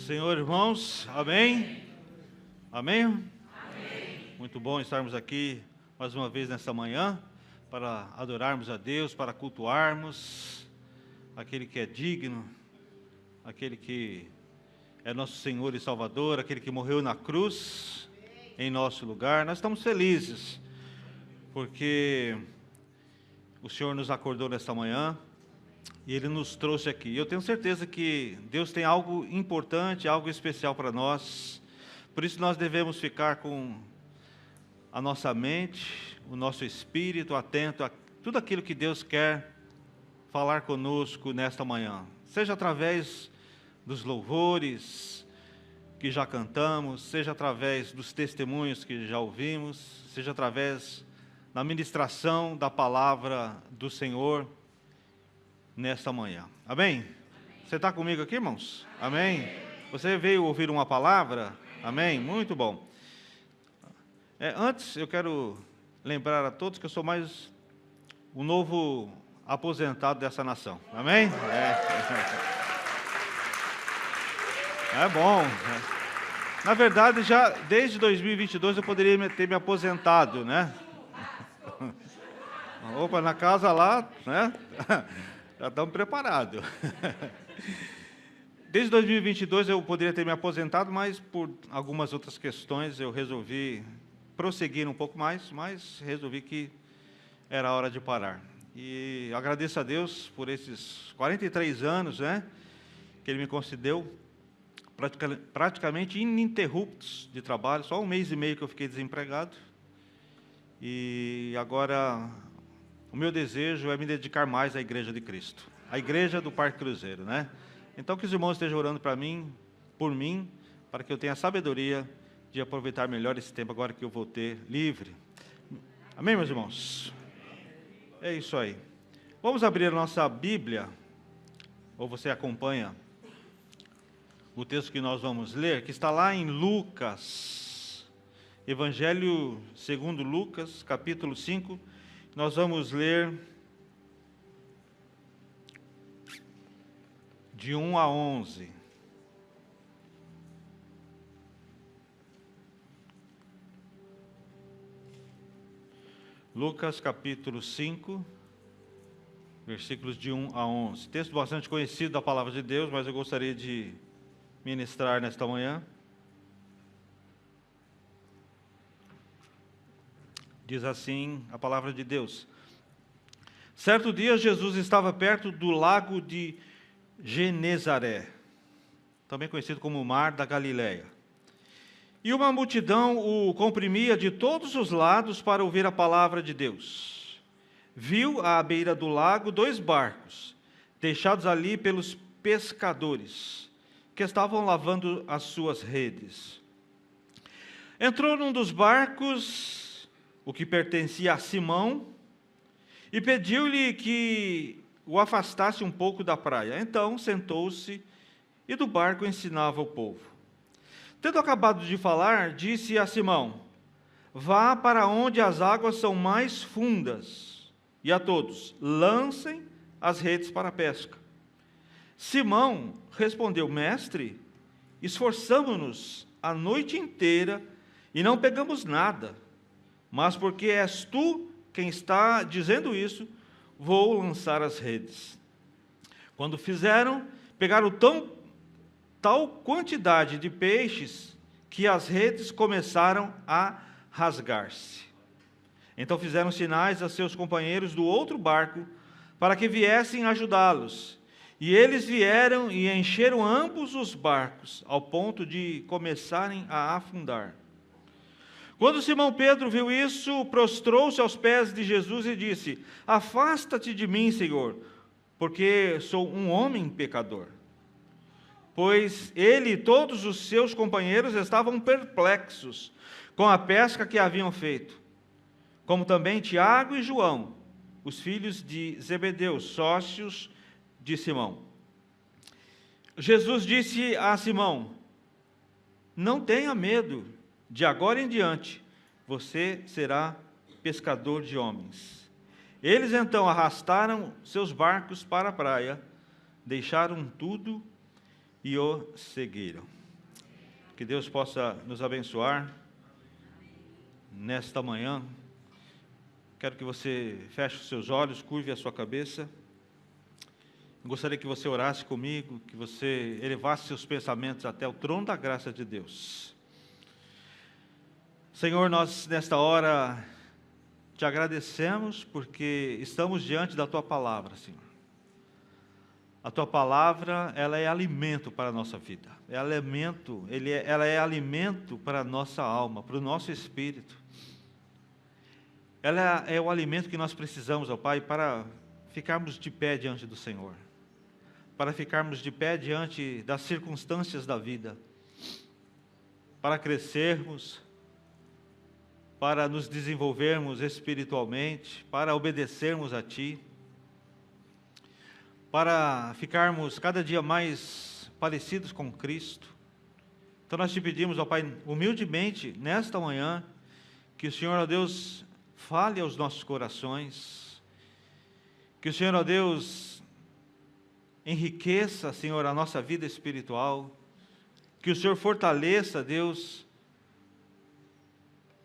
Senhor, irmãos, amém? Amém? Amém. Muito bom estarmos aqui mais uma vez nesta manhã para adorarmos a Deus, para cultuarmos aquele que é digno, aquele que é nosso Senhor e Salvador, aquele que morreu na cruz em nosso lugar. Nós estamos felizes porque o Senhor nos acordou nesta manhã e Ele nos trouxe aqui. Eu tenho certeza que Deus tem algo importante, algo especial para nós. Por isso nós devemos ficar com a nossa mente, o nosso espírito atento a tudo aquilo que Deus quer falar conosco nesta manhã. Seja através dos louvores que já cantamos, seja através dos testemunhos que já ouvimos, seja através da ministração da palavra do Senhor nesta manhã. Amém? Você está comigo aqui, irmãos? Amém? Você veio ouvir uma palavra? Amém? Muito bom. Antes, eu quero lembrar a todos que eu sou mais o novo aposentado dessa nação. Amém? É bom. Na verdade, já desde 2022 eu poderia ter me aposentado, né? Opa, na casa lá, né? Já estamos preparados. Desde 2022 eu poderia ter me aposentado, mas por algumas outras questões eu resolvi prosseguir um pouco mais, mas resolvi que era hora de parar. E agradeço a Deus por esses 43 anos, né, que Ele me concedeu, praticamente ininterruptos de trabalho, só 1 mês e meio que eu fiquei desempregado. E agora o meu desejo é me dedicar mais à Igreja de Cristo, à Igreja do Parque Cruzeiro, né? Então que os irmãos estejam orando por mim, para que eu tenha sabedoria de aproveitar melhor esse tempo agora que eu vou ter livre. Amém, meus irmãos? É isso aí. Vamos abrir a nossa Bíblia, ou você acompanha o texto que nós vamos ler, que está lá em Lucas, Evangelho segundo Lucas, capítulo 5, nós vamos ler de 1 a 11. Lucas capítulo 5, versículos de 1 a 11. Texto bastante conhecido da palavra de Deus, mas eu gostaria de ministrar nesta manhã. Diz assim a palavra de Deus: certo dia Jesus estava perto do lago de Genezaré, também conhecido como o Mar da Galileia. E uma multidão o comprimia de todos os lados para ouvir a palavra de Deus. Viu à beira do lago 2 barcos, deixados ali pelos pescadores, que estavam lavando as suas redes. Entrou num dos barcos, o que pertencia a Simão, e pediu-lhe que o afastasse um pouco da praia. Então sentou-se e do barco ensinava o povo. Tendo acabado de falar, disse a Simão: vá para onde as águas são mais fundas, e a todos: lancem as redes para a pesca. Simão respondeu: mestre, esforçamo-nos a noite inteira e não pegamos nada. Mas porque és tu quem está dizendo isso, vou lançar as redes. Quando fizeram, pegaram tal quantidade de peixes que as redes começaram a rasgar-se. Então fizeram sinais a seus companheiros do outro barco para que viessem ajudá-los. E eles vieram e encheram ambos os barcos, ao ponto de começarem a afundar. Quando Simão Pedro viu isso, prostrou-se aos pés de Jesus e disse: afasta-te de mim, Senhor, porque sou um homem pecador. Pois ele e todos os seus companheiros estavam perplexos com a pesca que haviam feito, como também Tiago e João, os filhos de Zebedeu, sócios de Simão. Jesus disse a Simão: não tenha medo, de agora em diante você será pescador de homens. Eles então arrastaram seus barcos para a praia, deixaram tudo e o seguiram. Que Deus possa nos abençoar nesta manhã. Quero que você feche os seus olhos, curve a sua cabeça. Gostaria que você orasse comigo, que você elevasse seus pensamentos até o trono da graça de Deus. Senhor, nós nesta hora te agradecemos porque estamos diante da Tua palavra, Senhor. A Tua palavra, ela é alimento para a nossa vida. Ela é alimento para a nossa alma, para o nosso espírito. Ela é o alimento que nós precisamos, ó Pai, para ficarmos de pé diante do Senhor. Para ficarmos de pé diante das circunstâncias da vida, para crescermos, para nos desenvolvermos espiritualmente, para obedecermos a Ti, para ficarmos cada dia mais parecidos com Cristo. Então nós te pedimos, ó Pai, humildemente, nesta manhã, que o Senhor, ó Deus, fale aos nossos corações, que o Senhor, ó Deus, enriqueça, Senhor, a nossa vida espiritual, que o Senhor fortaleça, Deus,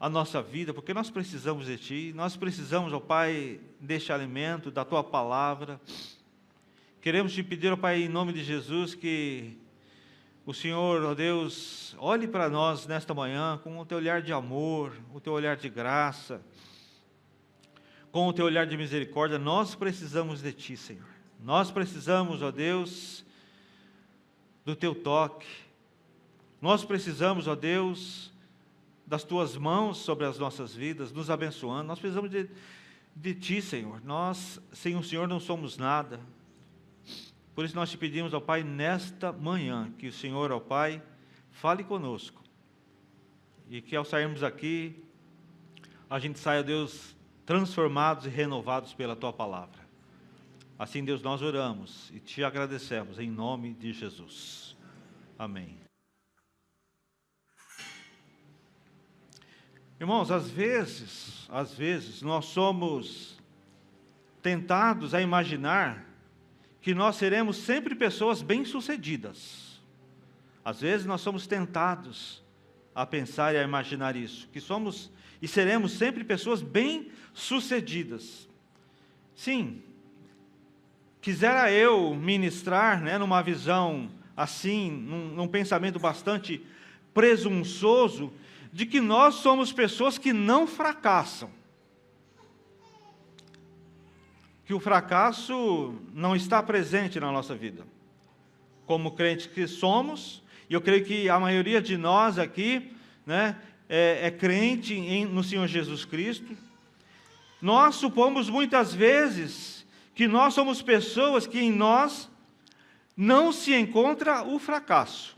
a nossa vida, porque nós precisamos de Ti, nós precisamos, ó Pai, deste alimento, da Tua palavra. Queremos Te pedir, ó Pai, em nome de Jesus, que o Senhor, ó Deus, olhe para nós nesta manhã com o Teu olhar de amor, o Teu olhar de graça, com o Teu olhar de misericórdia. Nós precisamos de Ti, Senhor. Nós precisamos, ó Deus, do Teu toque. Nós precisamos, ó Deus, das Tuas mãos sobre as nossas vidas, nos abençoando. Nós precisamos de Ti, Senhor. Nós, sem o Senhor, não somos nada. Por isso nós Te pedimos, ó Pai, nesta manhã, que o Senhor, ó Pai, fale conosco. E que ao sairmos aqui, a gente saia, ó Deus, transformados e renovados pela Tua palavra. Assim, Deus, nós oramos e Te agradecemos em nome de Jesus. Amém. Irmãos, às vezes, nós somos tentados a imaginar que nós seremos sempre pessoas bem-sucedidas. Às vezes nós somos tentados a pensar e a imaginar isso, que somos e seremos sempre pessoas bem-sucedidas. Sim, quisera eu ministrar, numa visão assim, num pensamento bastante presunçoso, de que nós somos pessoas que não fracassam. Que o fracasso não está presente na nossa vida. Como crentes que somos, e eu creio que a maioria de nós aqui, é crente no Senhor Jesus Cristo, nós supomos muitas vezes que nós somos pessoas que em nós não se encontra o fracasso.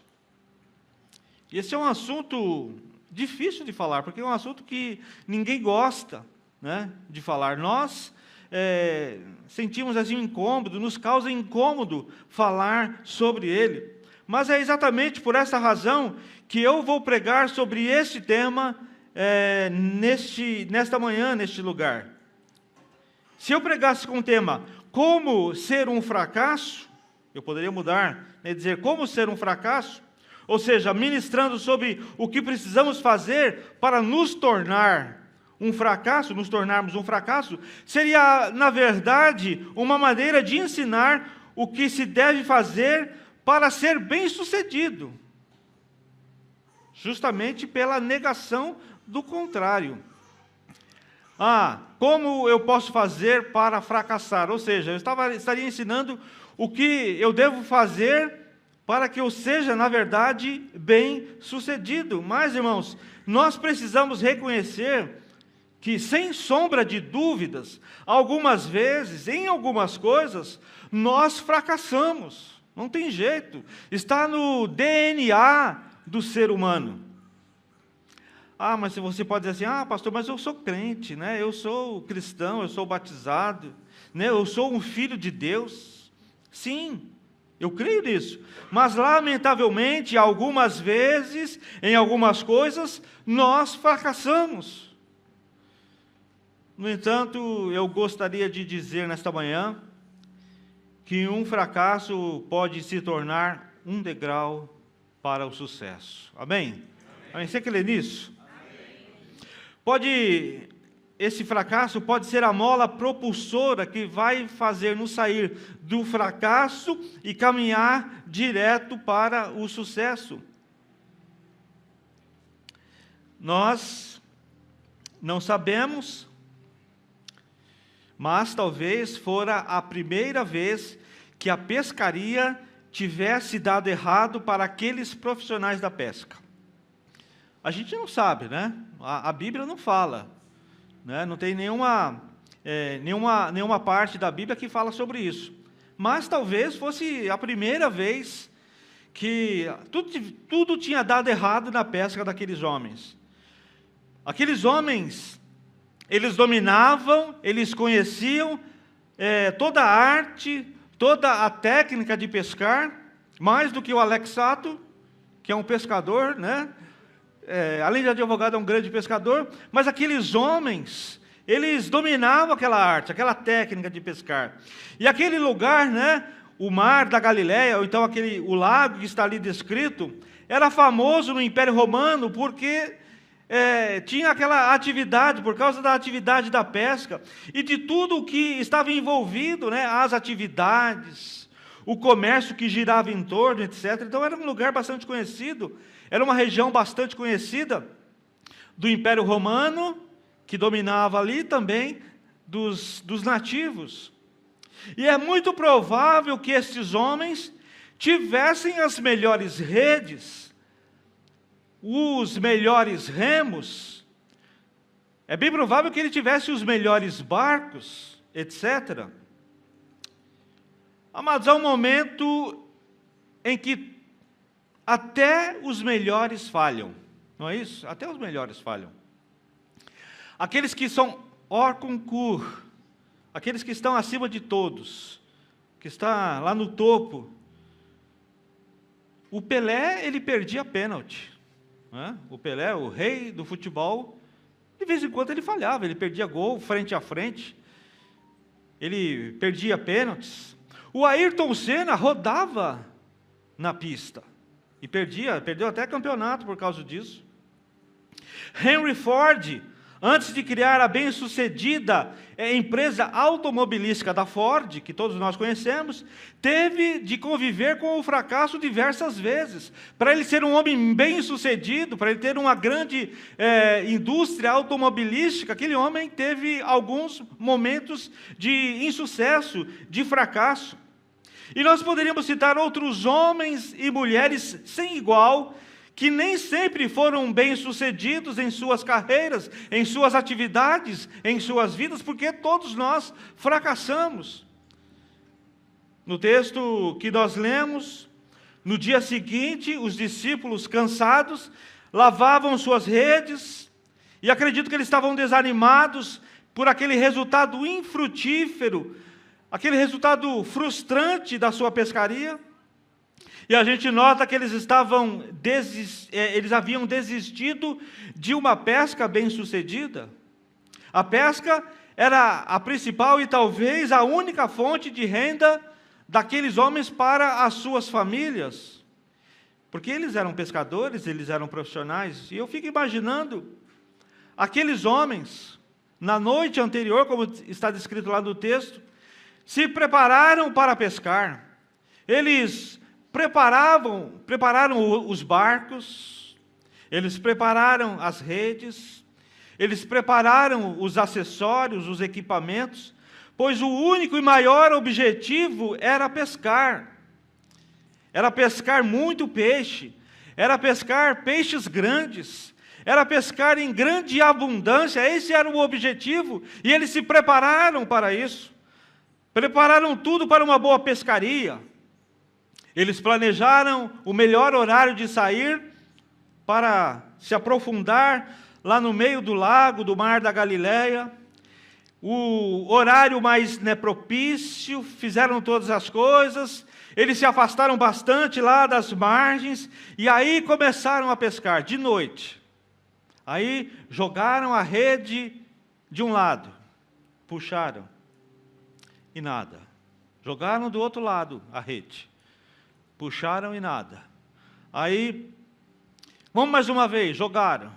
Esse é um assunto difícil de falar, porque é um assunto que ninguém gosta, de falar. Nós sentimos assim um incômodo, nos causa incômodo falar sobre ele. Mas é exatamente por essa razão que eu vou pregar sobre este tema nesta manhã, neste lugar. Se eu pregasse com o tema como ser um fracasso, eu poderia mudar, dizer como ser um fracasso, ou seja, ministrando sobre o que precisamos fazer para nos tornarmos um fracasso, seria, na verdade, uma maneira de ensinar o que se deve fazer para ser bem-sucedido, justamente pela negação do contrário. Como eu posso fazer para fracassar? Ou seja, eu estaria ensinando o que eu devo fazer para que eu seja, na verdade, bem-sucedido. Mas, irmãos, nós precisamos reconhecer que, sem sombra de dúvidas, algumas vezes, em algumas coisas, nós fracassamos. Não tem jeito. Está no DNA do ser humano. Mas você pode dizer assim, pastor, mas eu sou crente, eu sou cristão, eu sou batizado, eu sou um filho de Deus. Sim, eu creio nisso. Mas, lamentavelmente, algumas vezes, em algumas coisas, nós fracassamos. No entanto, eu gostaria de dizer nesta manhã que um fracasso pode se tornar um degrau para o sucesso. Amém? Amém. Você crê nisso? Esse fracasso pode ser a mola propulsora que vai fazer-nos sair do fracasso e caminhar direto para o sucesso. Nós não sabemos, mas talvez fora a primeira vez que a pescaria tivesse dado errado para aqueles profissionais da pesca. A gente não sabe, né? A Bíblia não fala, né? Não tem nenhuma parte da Bíblia que fala sobre isso. Mas talvez fosse a primeira vez que tudo tinha dado errado na pesca daqueles homens. Aqueles homens, eles dominavam, eles conheciam toda a arte, toda a técnica de pescar, mais do que o Alex Sato, que é um pescador, né? Além de advogado, é um grande pescador, mas aqueles homens, eles dominavam aquela arte, aquela técnica de pescar. E aquele lugar, né, o mar da Galileia, ou então o lago que está ali descrito, era famoso no Império Romano porque tinha aquela atividade, por causa da atividade da pesca, e de tudo o que estava envolvido, né, as atividades, o comércio que girava em torno, etc. Então era um lugar bastante conhecido, era uma região bastante conhecida do Império Romano, que dominava ali também dos nativos. E é muito provável que estes homens tivessem as melhores redes, os melhores remos, é bem provável que ele tivesse os melhores barcos, etc. Amados, há um momento em que até os melhores falham, não é isso? Até os melhores falham. Aqueles que são hors concours, aqueles que estão acima de todos, que está lá no topo. O Pelé, ele perdia pênalti, né? O Pelé, o rei do futebol, de vez em quando ele falhava, ele perdia gol frente a frente, ele perdia pênaltis. O Ayrton Senna rodava na pista e perdeu até campeonato por causa disso. Henry Ford, antes de criar a bem-sucedida empresa automobilística da Ford, que todos nós conhecemos, teve de conviver com o fracasso diversas vezes. Para ele ser um homem bem-sucedido, para ele ter uma grande indústria automobilística, aquele homem teve alguns momentos de insucesso, de fracasso. E nós poderíamos citar outros homens e mulheres sem igual, que nem sempre foram bem-sucedidos em suas carreiras, em suas atividades, em suas vidas, porque todos nós fracassamos. No texto que nós lemos, no dia seguinte, os discípulos, cansados, lavavam suas redes, e acredito que eles estavam desanimados por aquele resultado infrutífero, aquele resultado frustrante da sua pescaria. E a gente nota que eles haviam desistido de uma pesca bem-sucedida. A pesca era a principal e talvez a única fonte de renda daqueles homens para as suas famílias. Porque eles eram pescadores, eles eram profissionais. E eu fico imaginando aqueles homens, na noite anterior, como está descrito lá no texto, se prepararam para pescar. Eles prepararam os barcos, eles prepararam as redes, eles prepararam os acessórios, os equipamentos, pois o único e maior objetivo era pescar muito peixe, era pescar peixes grandes, era pescar em grande abundância. Esse era o objetivo, e eles se prepararam para isso, prepararam tudo para uma boa pescaria. Eles planejaram o melhor horário de sair para se aprofundar lá no meio do lago, do mar da Galileia. O horário mais propício, fizeram todas as coisas. Eles se afastaram bastante lá das margens e aí começaram a pescar de noite. Aí jogaram a rede de um lado, puxaram e nada. Jogaram do outro lado a rede. Puxaram e nada. Aí, vamos mais uma vez, jogaram.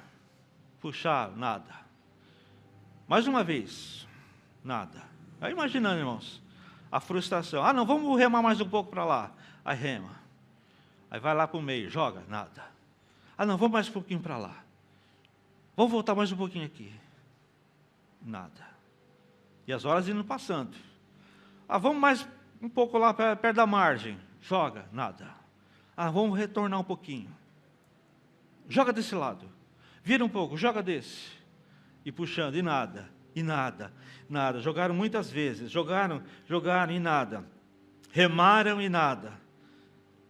Puxaram, nada. Mais uma vez, nada. Aí imaginando, irmãos, a frustração. Ah, não, vamos remar mais um pouco para lá. Aí rema. Aí vai lá para o meio, joga, nada. Ah, não, vamos mais um pouquinho para lá. Vamos voltar mais um pouquinho aqui. Nada. E as horas indo passando. Ah, vamos mais um pouco lá perto da margem. Joga, nada. Ah, vamos retornar um pouquinho. Joga desse lado. Vira um pouco, joga desse. E puxando, e nada, e nada, nada. Jogaram muitas vezes, jogaram e nada. Remaram e nada.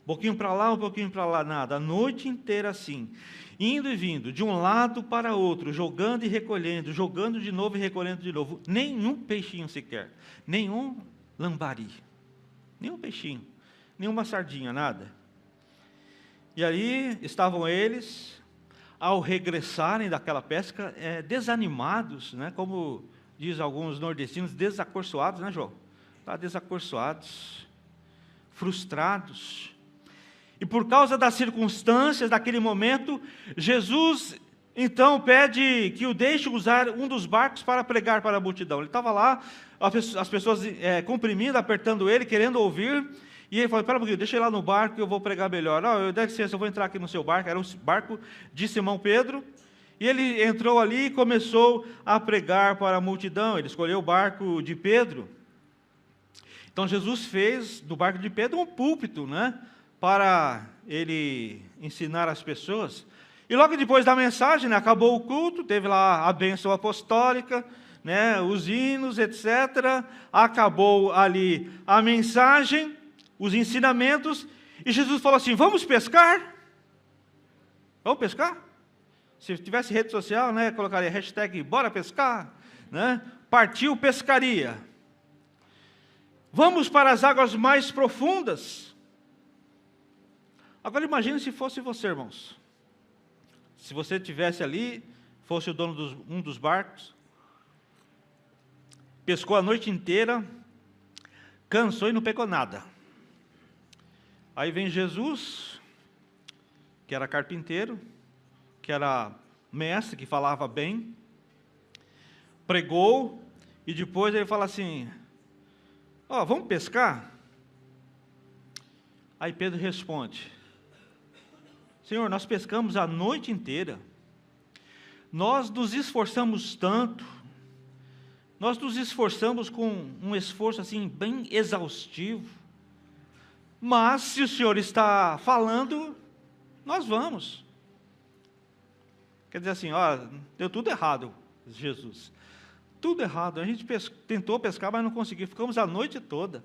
Um pouquinho para lá, um pouquinho para lá, nada. A noite inteira assim. Indo e vindo, de um lado para outro, jogando e recolhendo, jogando de novo e recolhendo de novo. Nenhum peixinho sequer. Nenhum lambari. Nenhum peixinho. Nenhuma sardinha, nada. E ali estavam eles, ao regressarem daquela pesca, desanimados, né? Como diz alguns nordestinos, desacorçoados, né, João? Desacorçoados, frustrados. E por causa das circunstâncias daquele momento, Jesus então pede que o deixe usar um dos barcos para pregar para a multidão. Ele estava lá, as pessoas comprimindo, apertando ele, querendo ouvir. E ele falou, espera um pouquinho, deixa eu ir lá no barco que eu vou pregar melhor. Não, dá licença, eu vou entrar aqui no seu barco. Era um barco de Simão Pedro. E ele entrou ali e começou a pregar para a multidão. Ele escolheu o barco de Pedro. Então Jesus fez do barco de Pedro um púlpito, né? Para ele ensinar as pessoas. E logo depois da mensagem, né, acabou o culto, teve lá a bênção apostólica, né, os hinos, etc. Acabou ali a mensagem, os ensinamentos, e Jesus falou assim, vamos pescar? Vamos pescar? Se tivesse rede social, né, colocaria hashtag bora pescar, né? Partiu pescaria. Vamos para as águas mais profundas. Agora imagine se fosse você, irmãos. Se você estivesse ali, fosse o dono de um dos barcos, pescou a noite inteira, cansou e não pegou nada. Aí vem Jesus, que era carpinteiro, que era mestre, que falava bem, pregou, e depois ele fala assim, vamos pescar? Aí Pedro responde, Senhor, nós pescamos a noite inteira, nós nos esforçamos tanto, nós nos esforçamos com um esforço assim bem exaustivo, mas se o Senhor está falando, nós vamos. Quer dizer assim, deu tudo errado, Jesus. Tudo errado. A gente tentou pescar, mas não conseguiu. Ficamos a noite toda.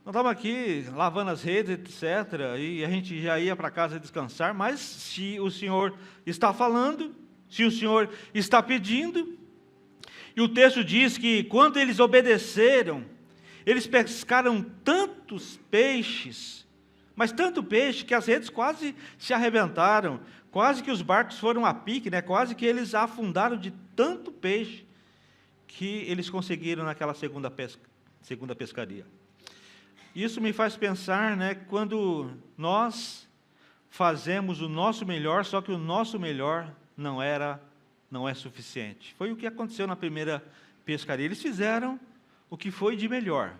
Nós estávamos aqui lavando as redes, etc. E a gente já ia para casa descansar. Mas se o Senhor está falando, se o Senhor está pedindo, e o texto diz que quando eles obedeceram, eles pescaram tantos peixes, mas tanto peixe que as redes quase se arrebentaram, quase que os barcos foram a pique, né? Quase que eles afundaram de tanto peixe que eles conseguiram naquela segunda pescaria. Isso me faz pensar, né, quando nós fazemos o nosso melhor, só que o nosso melhor não é suficiente. Foi o que aconteceu na primeira pescaria. Eles fizeram o que foi de melhor,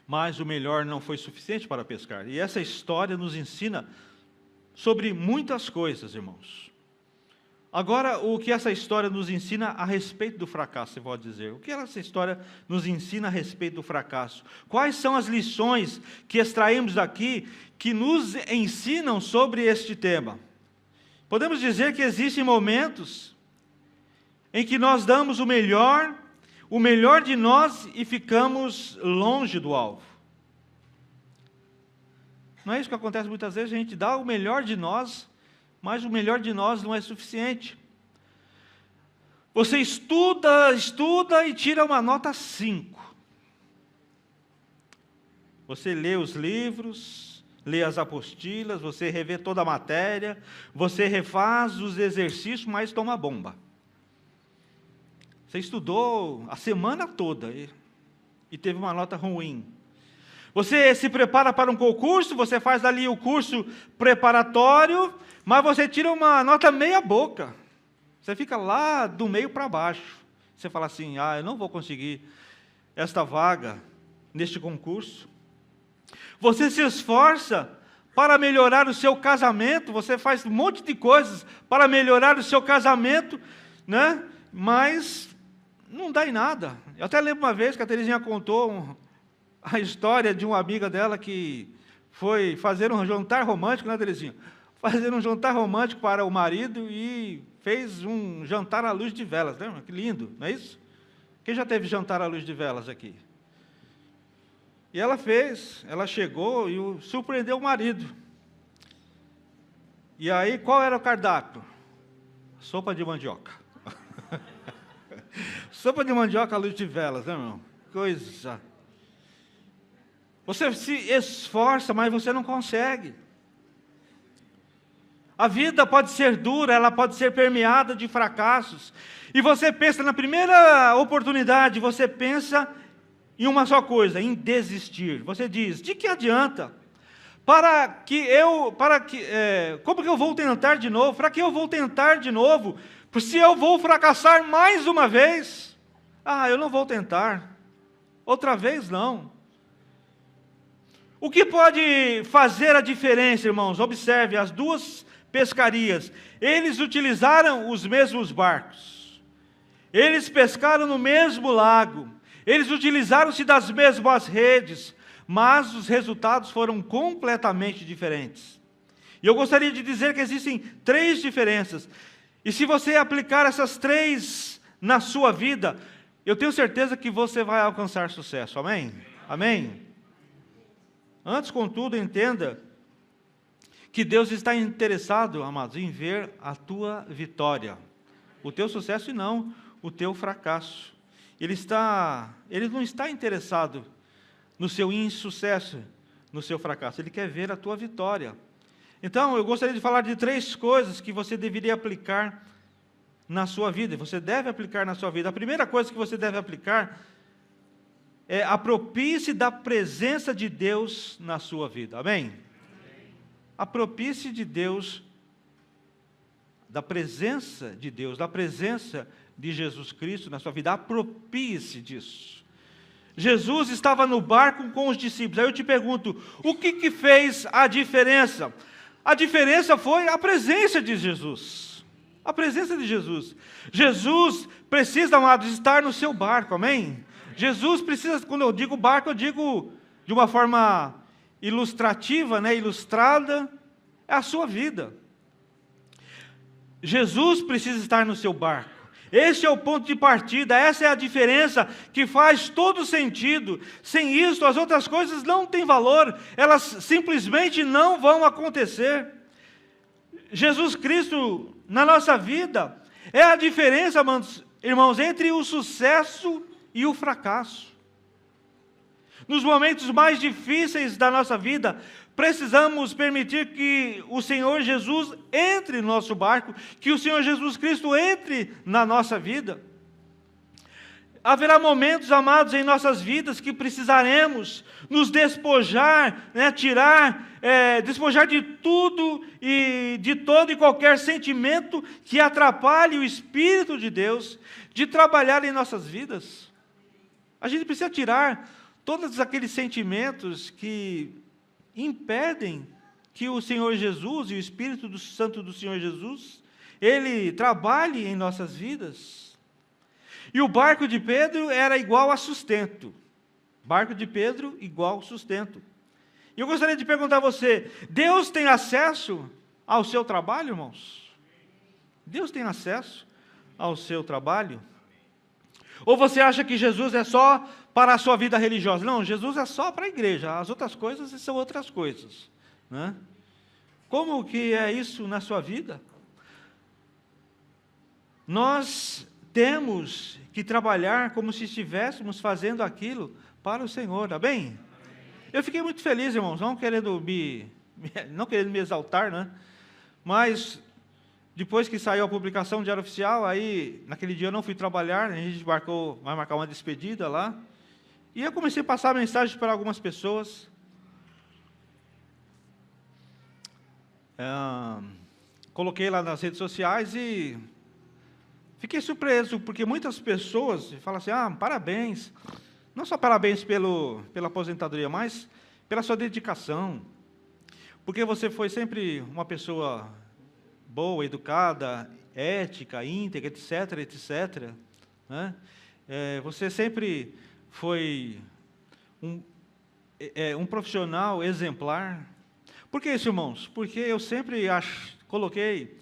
mas o melhor não foi suficiente para pescar. E essa história nos ensina sobre muitas coisas, irmãos. Agora, o que essa história nos ensina a respeito do fracasso, você pode dizer? O que essa história nos ensina a respeito do fracasso? Quais são as lições que extraímos daqui que nos ensinam sobre este tema? Podemos dizer que existem momentos em que nós damos o melhor de nós e ficamos longe do alvo. Não é isso que acontece muitas vezes? A gente dá o melhor de nós, mas o melhor de nós não é suficiente. Você estuda e tira uma nota 5. Você lê os livros, lê as apostilas, você revê toda a matéria, você refaz os exercícios, mas toma bomba. Você estudou a semana toda e teve uma nota ruim. Você se prepara para um concurso, você faz ali o curso preparatório, mas você tira uma nota meia boca. Você fica lá do meio para baixo. Você fala assim, eu não vou conseguir esta vaga neste concurso. Você se esforça para melhorar o seu casamento, você faz um monte de coisas para melhorar o seu casamento, né? Mas não dá em nada. Eu até lembro uma vez que a Terezinha contou a história de uma amiga dela que foi fazer um jantar romântico, né, Terezinha? Fazer um jantar romântico para o marido e fez um jantar à luz de velas, lembra? Que lindo, não é isso? Quem já teve jantar à luz de velas aqui? E ela fez, ela chegou e surpreendeu o marido. E aí, qual era o cardápio? Sopa de mandioca. Sopa de mandioca à luz de velas, né, irmão? Coisa. Você se esforça, mas você não consegue. A vida pode ser dura, ela pode ser permeada de fracassos. E você pensa, na primeira oportunidade, você pensa em uma só coisa, em desistir. Você diz, de que adianta? Como que eu vou tentar de novo? Para que eu vou tentar de novo? Se eu vou fracassar mais uma vez? Eu não vou tentar. Outra vez não. O que pode fazer a diferença, irmãos? Observe, as duas pescarias, eles utilizaram os mesmos barcos. Eles pescaram no mesmo lago. Eles utilizaram-se das mesmas redes, mas os resultados foram completamente diferentes. E eu gostaria de dizer que existem 3 diferenças. E se você aplicar essas 3 na sua vida, eu tenho certeza que você vai alcançar sucesso. Amém? Amém? Antes, contudo, entenda que Deus está interessado, amados, em ver a tua vitória. O teu sucesso e não o teu fracasso. Ele não está interessado no seu insucesso, no seu fracasso. Ele quer ver a tua vitória. Então, eu gostaria de falar de 3 coisas que você deveria aplicar na sua vida. Você deve aplicar na sua vida. A primeira coisa que você deve aplicar é aproprie-se da presença de Deus na sua vida. Amém? Aproprie-se de Deus, da presença de Deus, da presença de Jesus Cristo na sua vida. Aproprie-se disso. Jesus estava no barco com os discípulos. Aí eu te pergunto, o que fez a diferença? A diferença foi a presença de Jesus. A presença de Jesus. Jesus precisa, amados, estar no seu barco, amém? Jesus precisa, quando eu digo barco, eu digo de uma forma ilustrativa, né, ilustrada, é a sua vida. Jesus precisa estar no seu barco. Esse é o ponto de partida, essa é a diferença que faz todo sentido. Sem isso, as outras coisas não têm valor, elas simplesmente não vão acontecer. Jesus Cristo na nossa vida é a diferença, irmãos, entre o sucesso e o fracasso. Nos momentos mais difíceis da nossa vida, precisamos permitir que o Senhor Jesus entre no nosso barco, que o Senhor Jesus Cristo entre na nossa vida. Haverá momentos, amados, em nossas vidas que precisaremos nos despojar, né, despojar de tudo e de todo e qualquer sentimento que atrapalhe o Espírito de Deus de trabalhar em nossas vidas. A gente precisa tirar todos aqueles sentimentos que impedem que o Senhor Jesus e o Espírito Santo do Senhor Jesus, ele trabalhe em nossas vidas. E o barco de Pedro era igual a sustento. Barco de Pedro igual sustento. E eu gostaria de perguntar a você, Deus tem acesso ao seu trabalho, irmãos? Deus tem acesso ao seu trabalho? Ou você acha que Jesus é só para a sua vida religiosa? Não, Jesus é só para a igreja, as outras coisas são outras coisas, né? Como que é isso na sua vida? Nós temos que trabalhar como se estivéssemos fazendo aquilo para o Senhor, amém? Eu fiquei muito feliz, irmãos, não querendo me exaltar, né? Mas depois que saiu a publicação do Diário Oficial, aí naquele dia eu não fui trabalhar, a gente vai marcar uma despedida lá, E eu comecei a passar mensagem para algumas pessoas. Coloquei lá nas redes sociais e fiquei surpreso, porque muitas pessoas falam assim, parabéns. Não só parabéns pela aposentadoria, mas pela sua dedicação. Porque você foi sempre uma pessoa boa, educada, ética, íntegra, etc, etc. Né? Você sempre foi um profissional exemplar. Por que isso, irmãos? Porque eu sempre coloquei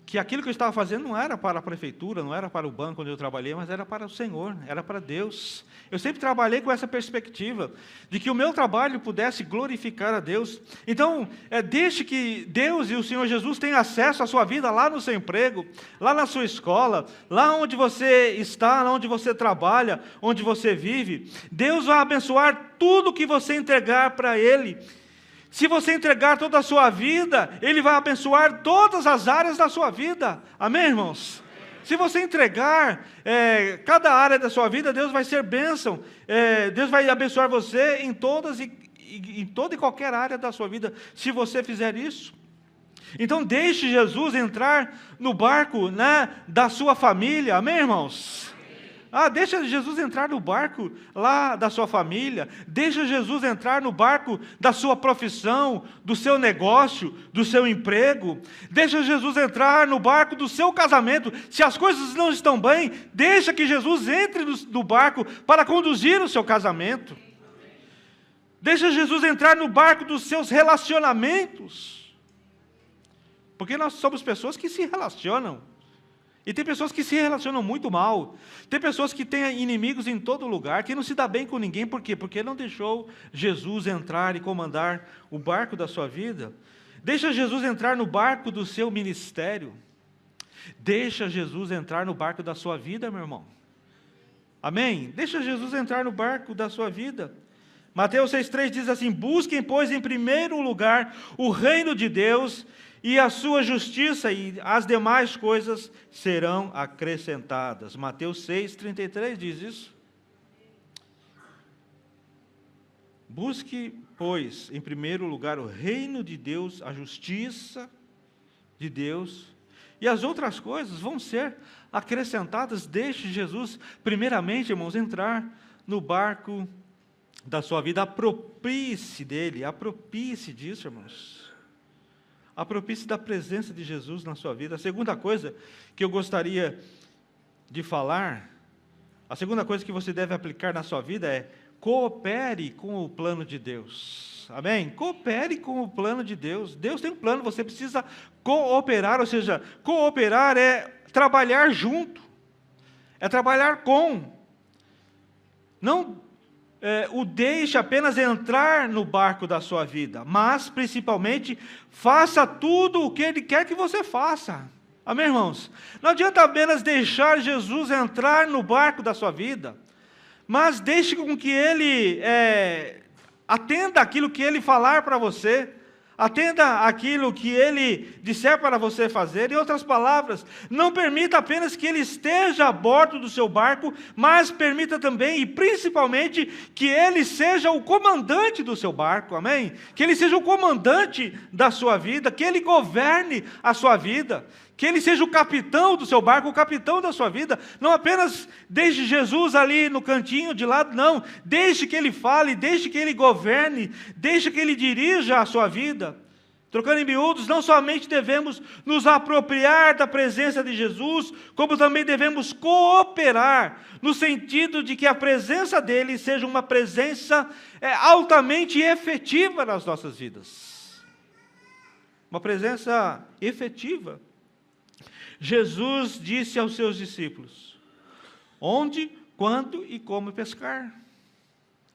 que aquilo que eu estava fazendo não era para a prefeitura, não era para o banco onde eu trabalhei, mas era para o Senhor, era para Deus. Eu sempre trabalhei com essa perspectiva, de que o meu trabalho pudesse glorificar a Deus. Então, deixe que Deus e o Senhor Jesus tenham acesso à sua vida lá no seu emprego, lá na sua escola, lá onde você está, lá onde você trabalha, onde você vive. Deus vai abençoar tudo que você entregar para Ele. Se você entregar toda a sua vida, Ele vai abençoar todas as áreas da sua vida. Amém, irmãos? Se você entregar cada área da sua vida, Deus vai ser bênção. Deus vai abençoar você em todas em toda e qualquer área da sua vida, se você fizer isso. Então, deixe Jesus entrar no barco, né, da sua família. Amém, irmãos? Deixa Jesus entrar no barco lá da sua família, deixa Jesus entrar no barco da sua profissão, do seu negócio, do seu emprego, deixa Jesus entrar no barco do seu casamento. Se as coisas não estão bem, deixa que Jesus entre no barco para conduzir o seu casamento. Deixa Jesus entrar no barco dos seus relacionamentos, porque nós somos pessoas que se relacionam. E tem pessoas que se relacionam muito mal. Tem pessoas que têm inimigos em todo lugar, que não se dá bem com ninguém. Por quê? Porque não deixou Jesus entrar e comandar o barco da sua vida. Deixa Jesus entrar no barco do seu ministério. Deixa Jesus entrar no barco da sua vida, meu irmão. Amém? Deixa Jesus entrar no barco da sua vida. Mateus 6,3 diz assim: busquem, pois, em primeiro lugar o reino de Deus e a sua justiça, e as demais coisas serão acrescentadas. Mateus 6,33 diz isso. Busque, pois, em primeiro lugar o reino de Deus, a justiça de Deus, e as outras coisas vão ser acrescentadas. Deixe Jesus, primeiramente, irmãos, entrar no barco da sua vida. Aproprie-se dele, aproprie-se disso, irmãos. Aproprie-se da presença de Jesus na sua vida. A segunda coisa que eu gostaria de falar, a segunda coisa que você deve aplicar na sua vida é: coopere com o plano de Deus. Amém? Coopere com o plano de Deus. Deus tem um plano, você precisa cooperar, ou seja, cooperar é trabalhar junto, é trabalhar com. Não o deixe apenas entrar no barco da sua vida, mas, principalmente, faça tudo o que Ele quer que você faça. Amém, irmãos? Não adianta apenas deixar Jesus entrar no barco da sua vida, mas deixe com que Ele atenda aquilo que Ele falar para você, atenda aquilo que Ele disser para você fazer. Em outras palavras, não permita apenas que Ele esteja a bordo do seu barco, mas permita também e principalmente que Ele seja o comandante do seu barco, amém? Que Ele seja o comandante da sua vida, que Ele governe a sua vida, que Ele seja o capitão do seu barco, o capitão da sua vida. Não apenas deixe Jesus ali no cantinho de lado, não. Deixe que Ele fale, deixe que Ele governe, deixe que Ele dirija a sua vida. Trocando em miúdos, não somente devemos nos apropriar da presença de Jesus, como também devemos cooperar, no sentido de que a presença dEle seja uma presença altamente efetiva nas nossas vidas. Uma presença efetiva. Jesus disse aos seus discípulos: onde, quando e como pescar.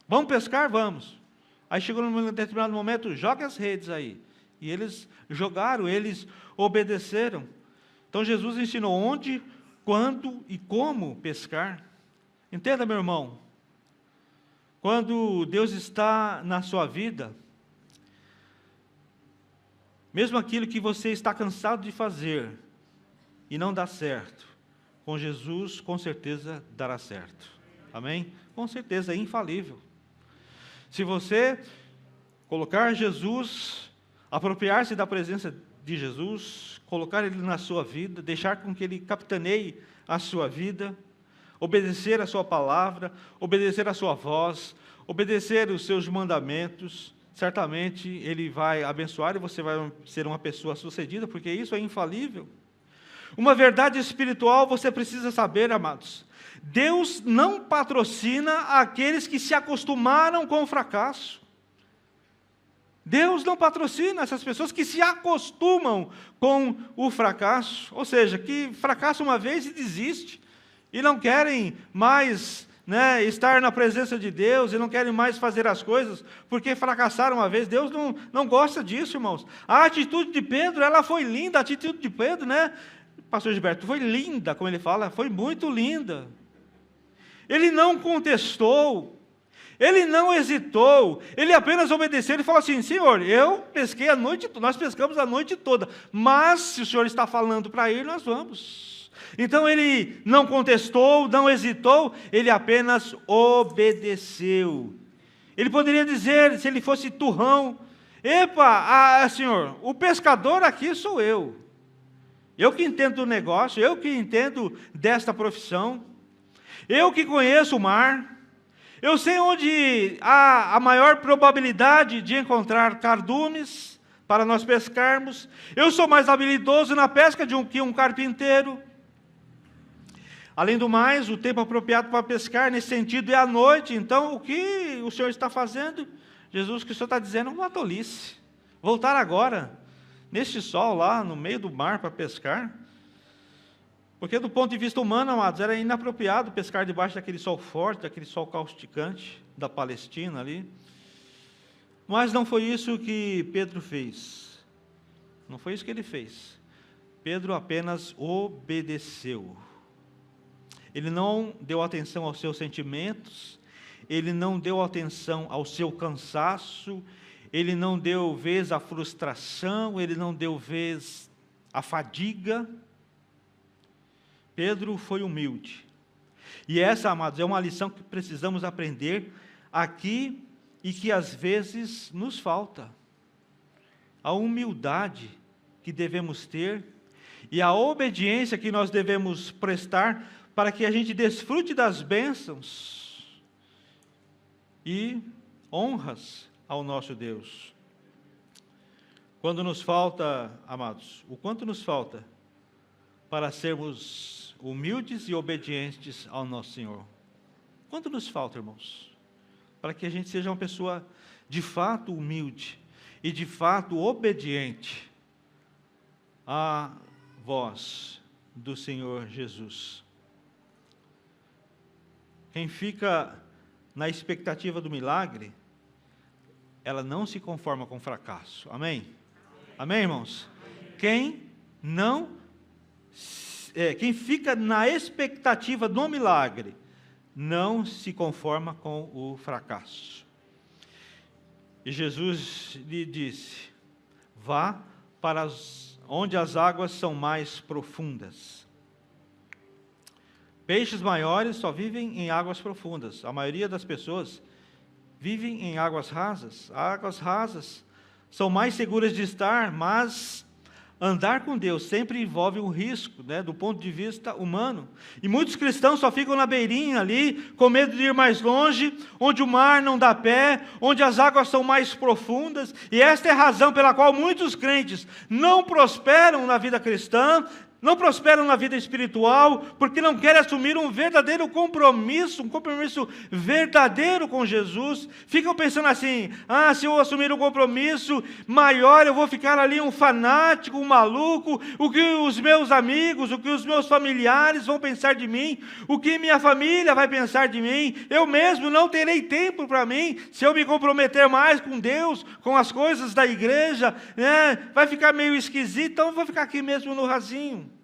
Vamos pescar? Vamos. Aí chegou num determinado momento: joga as redes aí. E eles jogaram, eles obedeceram. Então Jesus ensinou onde, quando e como pescar. Entenda, meu irmão, quando Deus está na sua vida, mesmo aquilo que você está cansado de fazer e não dá certo, com Jesus com certeza dará certo. Amém? Com certeza, é infalível. Se você colocar Jesus, apropriar-se da presença de Jesus, colocar Ele na sua vida, deixar com que Ele capitaneie a sua vida, obedecer a sua palavra, obedecer a sua voz, obedecer os seus mandamentos, certamente Ele vai abençoar e você vai ser uma pessoa sucedida, porque isso é infalível. Uma verdade espiritual você precisa saber, amados. Deus não patrocina aqueles que se acostumaram com o fracasso. Deus não patrocina essas pessoas que se acostumam com o fracasso, ou seja, que fracassam uma vez e desistem, e não querem mais, estar na presença de Deus, e não querem mais fazer as coisas, porque fracassaram uma vez. Deus não gosta disso, irmãos. A atitude de Pedro, ela foi linda, a atitude de Pedro, Pastor Gilberto, foi linda, como ele fala, foi muito linda. Ele não contestou, ele não hesitou, ele apenas obedeceu. Ele falou assim: Senhor, eu pesquei a noite toda, nós pescamos a noite toda, mas se o Senhor está falando para ir, nós vamos. Então ele não contestou, não hesitou, ele apenas obedeceu. Ele poderia dizer, se ele fosse turrão: epa, Senhor, o pescador aqui sou eu que entendo do negócio, eu que entendo desta profissão, eu que conheço o mar, eu sei onde há a maior probabilidade de encontrar cardumes para nós pescarmos, eu sou mais habilidoso na pesca que um carpinteiro. Além do mais, o tempo apropriado para pescar, nesse sentido, é à noite. Então, o que o Senhor está fazendo? Jesus, o que o Senhor está dizendo, uma tolice. Voltar agora, neste sol lá, no meio do mar, para pescar. Porque do ponto de vista humano, amados, era inapropriado pescar debaixo daquele sol forte, daquele sol causticante da Palestina ali. Mas não foi isso que Pedro fez. Não foi isso que ele fez. Pedro apenas obedeceu. Ele não deu atenção aos seus sentimentos, ele não deu atenção ao seu cansaço, ele não deu vez à frustração, ele não deu vez à fadiga. Pedro foi humilde. E essa, amados, é uma lição que precisamos aprender aqui e que às vezes nos falta. A humildade que devemos ter e a obediência que nós devemos prestar para que a gente desfrute das bênçãos e honras ao nosso Deus. Quando nos falta, amados, o quanto nos falta para sermos humildes e obedientes ao nosso Senhor? Quanto nos falta, irmãos? Para que a gente seja uma pessoa de fato humilde e de fato obediente à voz do Senhor Jesus. Quem fica na expectativa do milagre, ela não se conforma com o fracasso. Amém? Amém, irmãos? Quem fica na expectativa do milagre, não se conforma com o fracasso. E Jesus lhe disse: vá para onde as águas são mais profundas. Peixes maiores só vivem em águas profundas. A maioria das pessoas vivem em águas rasas. Águas rasas são mais seguras de estar, mas andar com Deus sempre envolve um risco, do ponto de vista humano. E muitos cristãos só ficam na beirinha ali, com medo de ir mais longe, onde o mar não dá pé, onde as águas são mais profundas. E esta é a razão pela qual muitos crentes não prosperam na vida cristã, não prosperam na vida espiritual, porque não querem assumir um verdadeiro compromisso, um compromisso verdadeiro com Jesus. Ficam pensando assim: se eu assumir um compromisso maior, eu vou ficar ali um fanático, um maluco, o que os meus amigos, o que os meus familiares vão pensar de mim, o que minha família vai pensar de mim, eu mesmo não terei tempo para mim, se eu me comprometer mais com Deus, com as coisas da igreja, vai ficar meio esquisito, então eu vou ficar aqui mesmo no rasinho.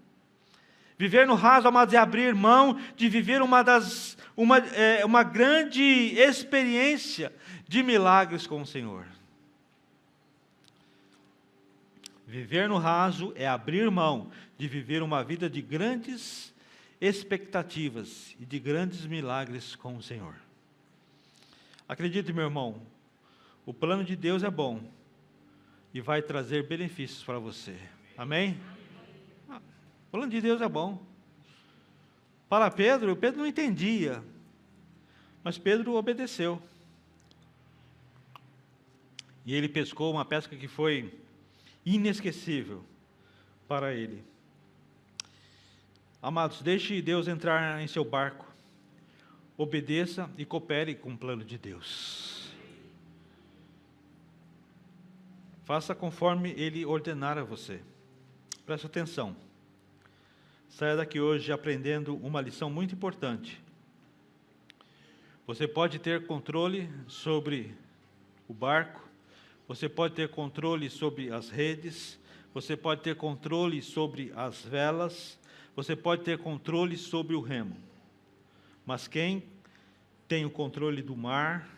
Viver no raso, amados, é abrir mão de viver uma grande experiência de milagres com o Senhor. Viver no raso é abrir mão de viver uma vida de grandes expectativas e de grandes milagres com o Senhor. Acredite, meu irmão, o plano de Deus é bom e vai trazer benefícios para você. Amém? O plano de Deus é bom. Para Pedro não entendia, mas Pedro obedeceu. E ele pescou uma pesca que foi inesquecível para ele. Amados, deixe Deus entrar em seu barco. Obedeça e coopere com o plano de Deus. Faça conforme Ele ordenar a você. Preste atenção. Saia daqui hoje aprendendo uma lição muito importante. Você pode ter controle sobre o barco, você pode ter controle sobre as redes, você pode ter controle sobre as velas, você pode ter controle sobre o remo. Mas quem tem o controle do mar,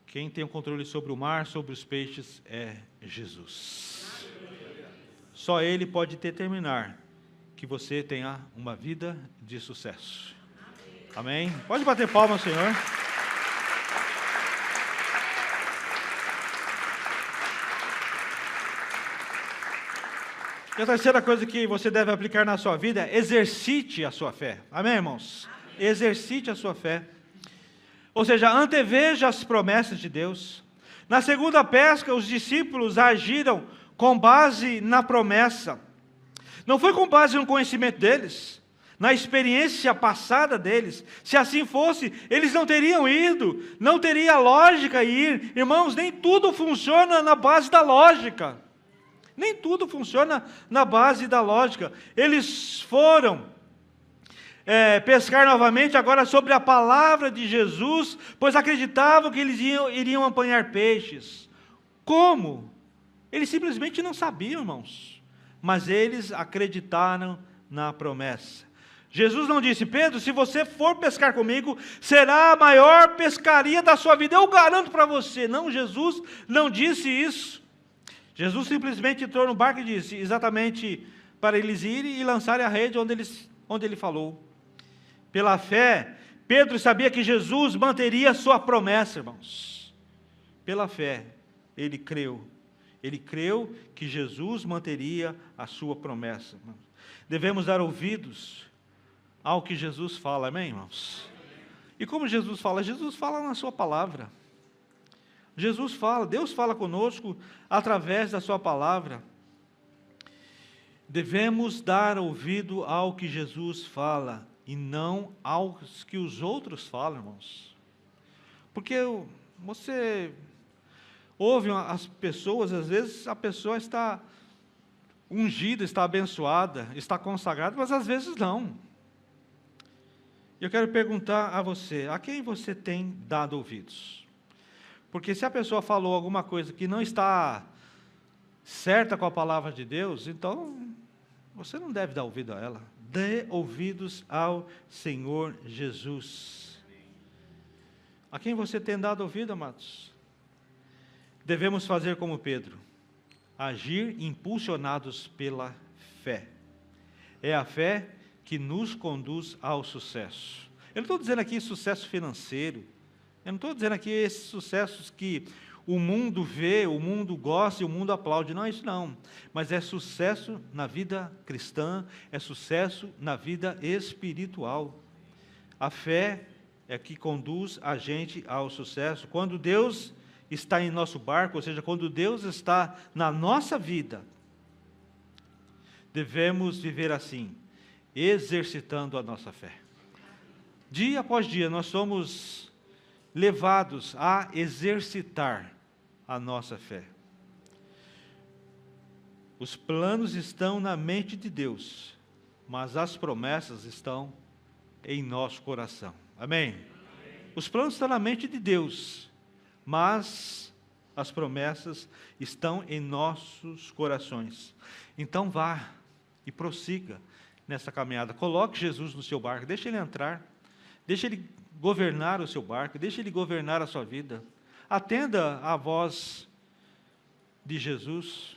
quem tem o controle sobre o mar, sobre os peixes, é Jesus. Só Ele pode determinar que você tenha uma vida de sucesso. Amém? Pode bater palmas, Senhor. E a terceira coisa que você deve aplicar na sua vida é exercite a sua fé. Amém, irmãos? Exercite a sua fé. Ou seja, anteveja as promessas de Deus. Na segunda pesca, os discípulos agiram com base na promessa. Não foi com base no conhecimento deles, na experiência passada deles. Se assim fosse, eles não teriam ido, não teria lógica ir. Irmãos, nem tudo funciona na base da lógica. Nem tudo funciona na base da lógica. Eles foram pescar novamente agora sobre a palavra de Jesus, pois acreditavam que eles iriam apanhar peixes. Como? Eles simplesmente não sabiam, irmãos. Mas eles acreditaram na promessa. Jesus não disse: Pedro, se você for pescar comigo, será a maior pescaria da sua vida. Eu garanto para você. Não, Jesus não disse isso. Jesus simplesmente entrou no barco e disse exatamente para eles irem e lançarem a rede onde ele falou. Pela fé, Pedro sabia que Jesus manteria a sua promessa, irmãos. Pela fé, ele creu. Ele creu que Jesus manteria a sua promessa. Irmãos. Devemos dar ouvidos ao que Jesus fala, amém, irmãos? E como Jesus fala? Jesus fala na sua palavra. Jesus fala, Deus fala conosco através da sua palavra. Devemos dar ouvido ao que Jesus fala e não aos que os outros falam, irmãos. Porque você ouve as pessoas, às vezes a pessoa está ungida, está abençoada, está consagrada, mas às vezes não. Eu quero perguntar a você, a quem você tem dado ouvidos? Porque se a pessoa falou alguma coisa que não está certa com a palavra de Deus, então você não deve dar ouvido a ela. Dê ouvidos ao Senhor Jesus. A quem você tem dado ouvido, amados? Devemos fazer como Pedro, agir impulsionados pela fé. É a fé que nos conduz ao sucesso. Eu não estou dizendo aqui sucesso financeiro, eu não estou dizendo aqui esses sucessos que o mundo vê, o mundo gosta e o mundo aplaude. Não é isso não. Mas é sucesso na vida cristã, é sucesso na vida espiritual. A fé é que conduz a gente ao sucesso. Quando Deus está em nosso barco, ou seja, quando Deus está na nossa vida, devemos viver assim, exercitando a nossa fé. Dia após dia, nós somos levados a exercitar a nossa fé. Os planos estão na mente de Deus, mas as promessas estão em nosso coração. Amém? Os planos estão na mente de Deus, mas as promessas estão em nossos corações. Então vá e prossiga nessa caminhada. Coloque Jesus no seu barco, deixe Ele entrar, deixe Ele governar o seu barco, deixe Ele governar a sua vida. Atenda à voz de Jesus,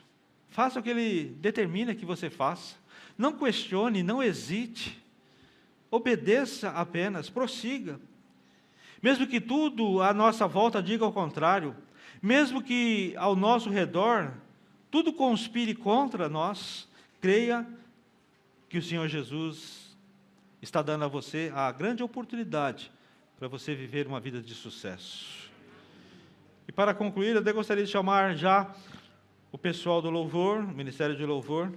faça o que Ele determina que você faça, não questione, não hesite, Obedeça apenas, prossiga. Mesmo que tudo à nossa volta diga ao contrário, mesmo que ao nosso redor tudo conspire contra nós, creia que o Senhor Jesus está dando a você a grande oportunidade para você viver uma vida de sucesso. E para concluir, eu gostaria de chamar já o pessoal do louvor, o Ministério de Louvor,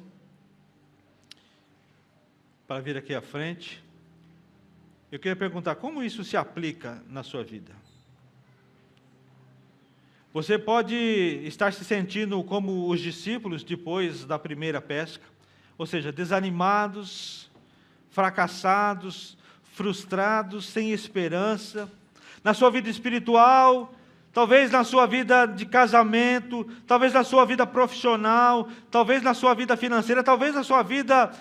para vir aqui à frente. Eu queria perguntar, como isso se aplica na sua vida? Você pode estar se sentindo como os discípulos depois da primeira pesca, ou seja, desanimados, fracassados, frustrados, sem esperança, na sua vida espiritual, talvez na sua vida de casamento, talvez na sua vida profissional, talvez na sua vida financeira, talvez na sua vida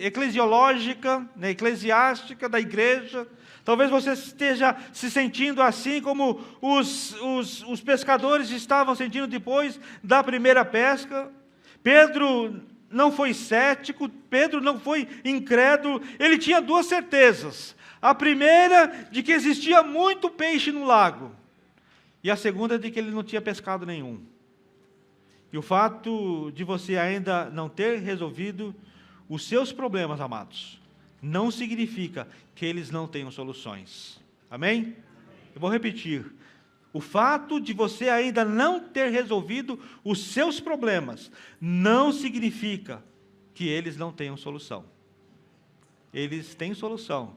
eclesiológica, né, eclesiástica da igreja. Talvez você esteja se sentindo assim como os pescadores estavam sentindo depois da primeira pesca. Pedro não foi cético, Pedro não foi incrédulo, ele tinha duas certezas. A primeira, de que existia muito peixe no lago. E a segunda, de que ele não tinha pescado nenhum. E o fato de você ainda não ter resolvido os seus problemas, amados, não significa que eles não tenham soluções. Amém? Eu vou repetir. O fato de você ainda não ter resolvido os seus problemas não significa que eles não tenham solução. Eles têm solução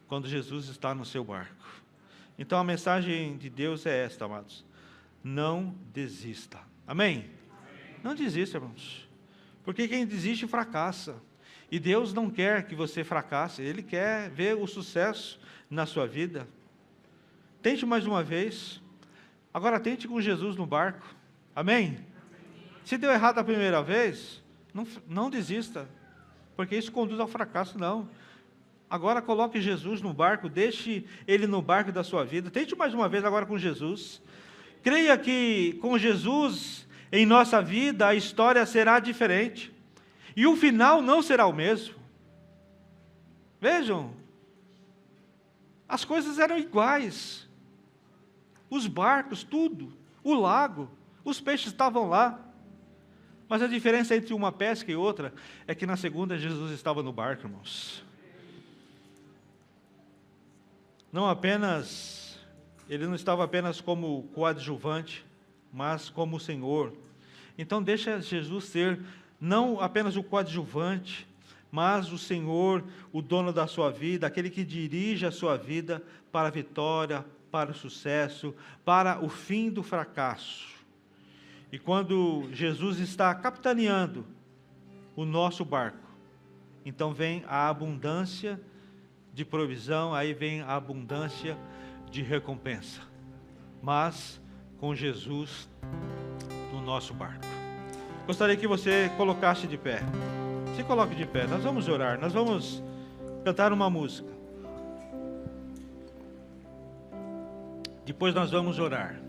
quando Jesus está no seu barco. Então a mensagem de Deus é esta, amados. Não desista. Amém? Não desista, irmãos. Porque quem desiste fracassa. E Deus não quer que você fracasse. Ele quer ver o sucesso na sua vida. Tente mais uma vez. Agora tente com Jesus no barco. Amém? Se deu errado a primeira vez, não desista. Porque isso conduz ao fracasso, não. Agora coloque Jesus no barco, deixe Ele no barco da sua vida. Tente mais uma vez agora com Jesus. Creia que com Jesus em nossa vida a história será diferente. E o final não será o mesmo. Vejam, as coisas eram iguais. Os barcos, tudo, o lago, os peixes estavam lá. Mas a diferença entre uma pesca e outra é que na segunda Jesus estava no barco, irmãos. Ele não estava apenas como coadjuvante, mas como o Senhor. Então deixa Jesus ser não apenas o coadjuvante, mas o Senhor, o dono da sua vida, aquele que dirige a sua vida para a vitória, para o sucesso, para o fim do fracasso. E quando Jesus está capitaneando o nosso barco, então vem a abundância de provisão, aí vem a abundância de recompensa. Mas com Jesus no nosso barco. Gostaria que você colocasse de pé. Se coloque de pé, nós vamos orar, nós vamos cantar uma música. Depois nós vamos orar.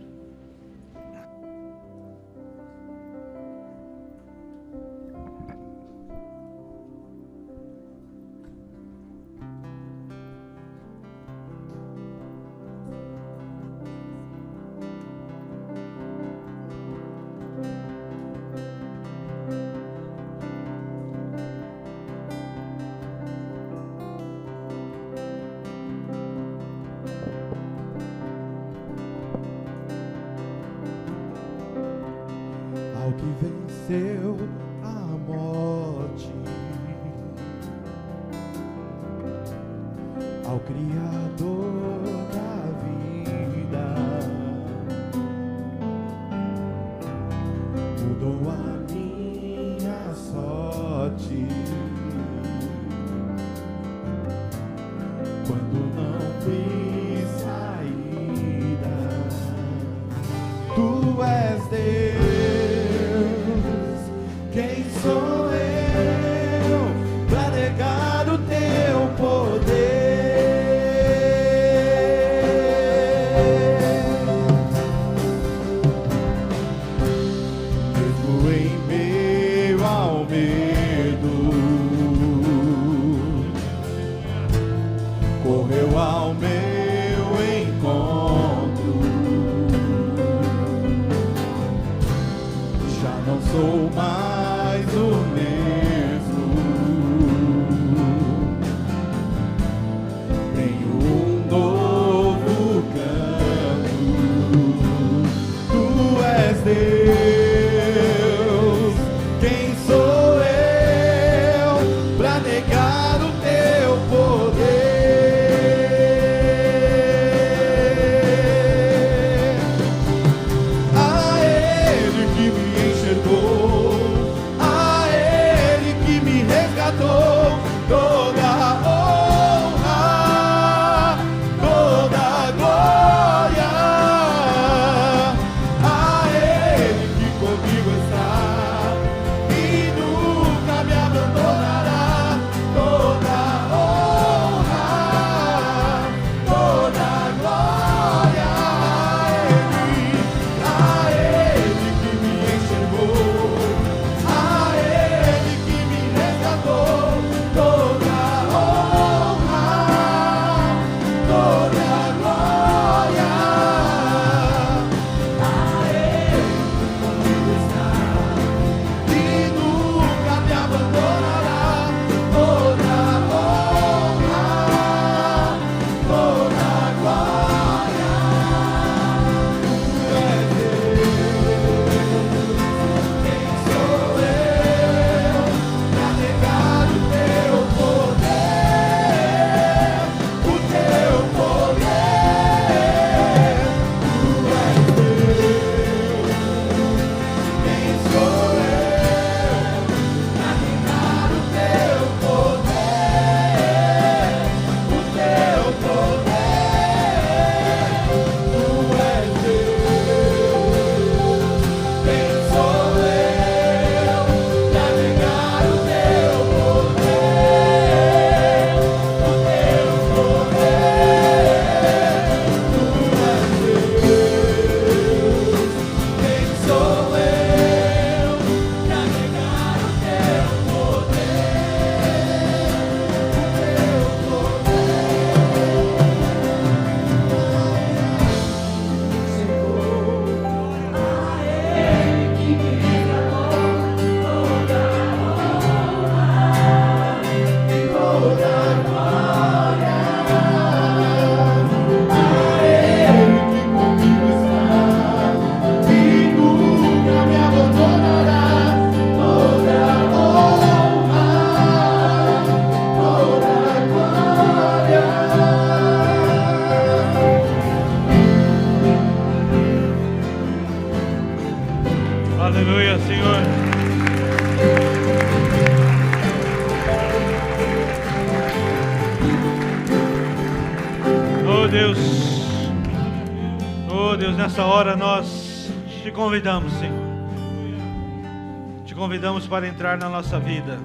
Ao que venceu a morte, ao Criador da vida, mudou a minha sorte. Quando não vi saída, Tu és Deus. Quem sou eu para negar o Teu poder? Mesmo em meio ao medo, sou mais o mesmo. Tenho um novo canto. Tu és Deus. Quem sou eu pra negar o teu poder? A Ele que me enxergou, a Ele que me resgatou, toda a honra, toda a glória. A Ele que comigo está e nunca me abandonará, toda a honra, toda a glória. A Ele que me enxergou, a Ele que me resgatou, toda a honra, toda a glória. A Ele comigo está e nunca me abandonará, toda a honra, toda a glória. Tu és Deus. Quem sou eu pra negar o teu poder? O teu poder. Tu és Deus. Quem sou eu pra negar o teu poder? O teu poder. Tu és Deus. Quem sou eu pra negar o teu poder? O teu poder. Tu és Deus. Quem sou eu pra negar o teu poder? O Aleluia, Senhor. Oh Deus, oh Deus, nessa hora nós te convidamos, Senhor. Te convidamos para entrar na nossa vida.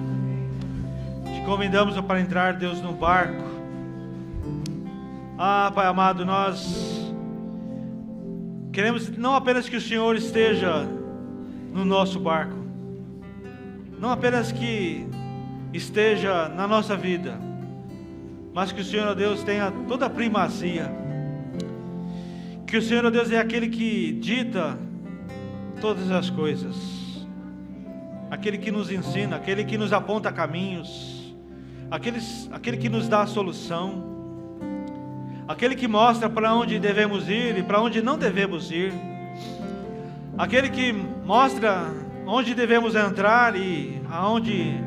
Te convidamos para entrar, Deus, no barco. Ah, Pai amado, nós queremos não apenas que o Senhor esteja no nosso barco, não apenas que esteja na nossa vida, mas que o Senhor, ó Deus, tenha toda a primazia, que o Senhor, ó Deus, é aquele que dita todas as coisas, aquele que nos ensina, aquele que nos aponta caminhos, aquele que nos dá a solução, aquele que mostra para onde devemos ir e para onde não devemos ir, aquele que mostra onde devemos entrar e aonde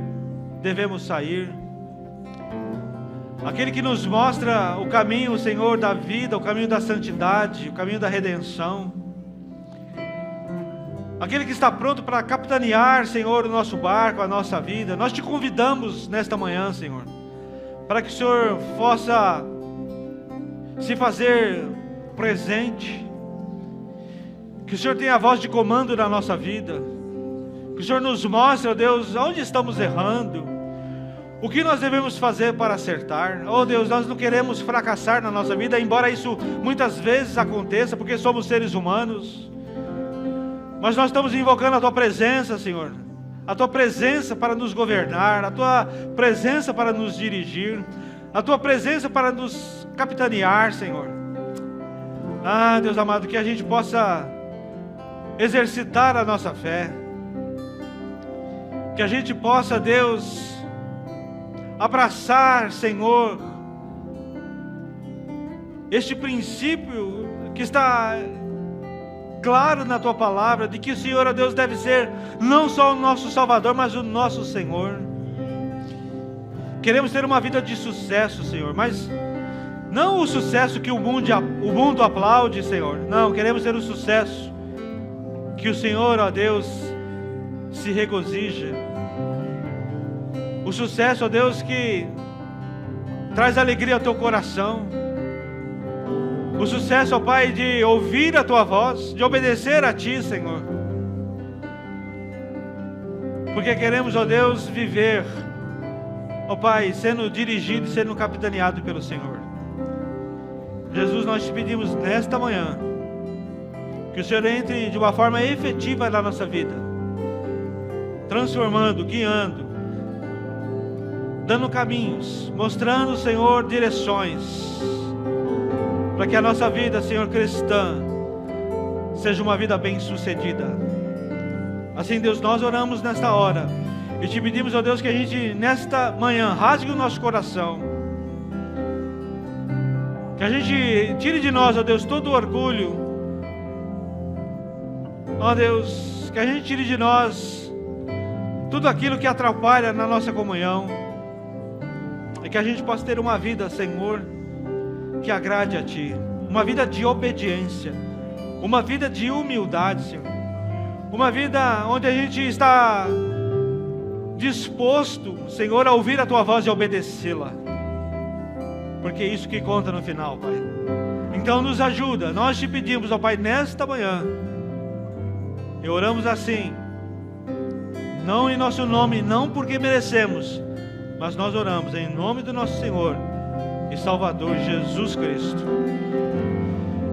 devemos sair, aquele que nos mostra o caminho, Senhor, da vida, o caminho da santidade, o caminho da redenção, aquele que está pronto para capitanear, Senhor, o nosso barco, a nossa vida. Nós te convidamos nesta manhã, Senhor, para que o Senhor possa se fazer presente, que o Senhor tenha a voz de comando na nossa vida, que o Senhor nos mostre, ó Deus, onde estamos errando, o que nós devemos fazer para acertar. Oh Deus, nós não queremos fracassar na nossa vida, embora isso muitas vezes aconteça, porque somos seres humanos, mas nós estamos invocando a Tua presença, Senhor, a Tua presença para nos governar, a Tua presença para nos dirigir, a Tua presença para nos capitanear, Senhor. Ah, Deus amado, que a gente possa exercitar a nossa fé, Que a gente possa, Deus, abraçar, Senhor, este princípio que está claro na Tua palavra, de que o Senhor, ó Deus, deve ser não só o nosso Salvador, mas o nosso Senhor. Queremos ter uma vida de sucesso, Senhor, mas não o sucesso que o mundo aplaude, Senhor. Não, queremos ter o sucesso que o Senhor, ó Deus, se regozija. O sucesso, ó Deus, que traz alegria ao teu coração. O sucesso, ó Pai, de ouvir a tua voz, de obedecer a ti, Senhor. Porque queremos, ó Deus, viver, ó Pai, sendo dirigido e sendo capitaneado pelo Senhor. Jesus, nós te pedimos nesta manhã que o Senhor entre de uma forma efetiva na nossa vida, transformando, guiando, dando caminhos, mostrando, Senhor, direções, para que a nossa vida, Senhor, cristã, seja uma vida bem-sucedida. Assim, Deus, nós oramos nesta hora e te pedimos, ó Deus, que a gente, nesta manhã, rasgue o nosso coração, que a gente tire de nós, ó Deus, todo o orgulho, ó Deus, que a gente tire de nós tudo aquilo que atrapalha na nossa comunhão, e que a gente possa ter uma vida, Senhor, que agrade a Ti, uma vida de obediência, uma vida de humildade, Senhor, uma vida onde a gente está disposto, Senhor, a ouvir a Tua voz e obedecê-la, porque é isso que conta no final, Pai. Então nos ajuda, nós te pedimos, ó Pai, nesta manhã, e oramos assim, não em nosso nome, não porque merecemos, mas nós oramos em nome do nosso Senhor e Salvador Jesus Cristo.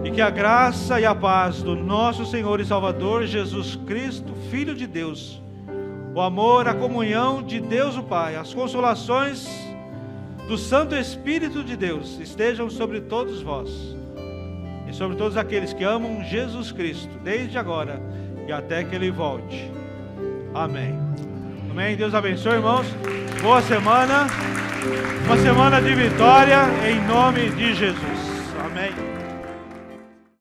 E que a graça e a paz do nosso Senhor e Salvador Jesus Cristo, Filho de Deus, o amor, a comunhão de Deus o Pai, as consolações do Santo Espírito de Deus estejam sobre todos vós e sobre todos aqueles que amam Jesus Cristo, desde agora e até que Ele volte. Amém. Amém. Deus abençoe, irmãos. Boa semana. Uma semana de vitória em nome de Jesus.